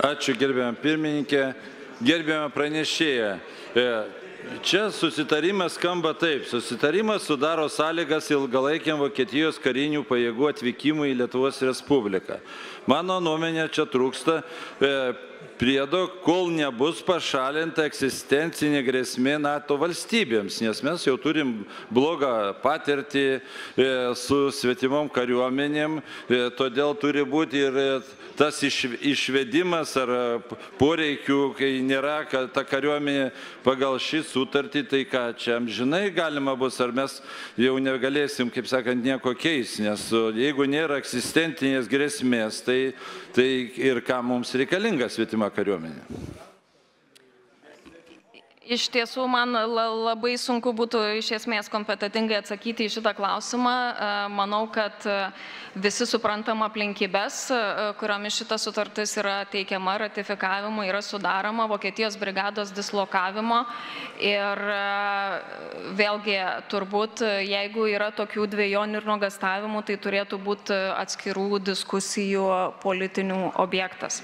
Ačiū gerbiamą pirmininkę, gerbiamą pranešėją. Čia susitarimas skamba taip. Susitarimas sudaro sąlygas ilgalaikiam Vokietijos karinių pajėgų atvykimui į Lietuvos Respubliką. Mano nuomonė, čia trūksta priedo, kol nebus pašalinta egzistencinė grėsmė NATO valstybėms, nes mes jau turim blogą patirtį su svetimom kariuomenėm, todėl turi būti ir tas išvedimas ar poreikių, kai nėra ta kariuomenė pagal šį sutartį, tai ką čia amžinai galima bus, ar mes jau negalėsim, kaip sakant, nieko keisti, nes jeigu nėra egzistentinės grėsmės, tai ir ką mums reikalinga svetima kariuomenė. Iš tiesų, man labai sunku būtų iš esmės kompetentingai atsakyti į šitą klausimą. Manau, kad visi suprantam aplinkybės, kuriomis šita sutartis yra teikiama, ratifikavimo, yra sudaroma Vokietijos brigados dislokavimo. Ir vėlgi, turbūt, jeigu yra tokių dvejonių ir nuogastavimų, tai turėtų būti atskirų diskusijų politinių objektas.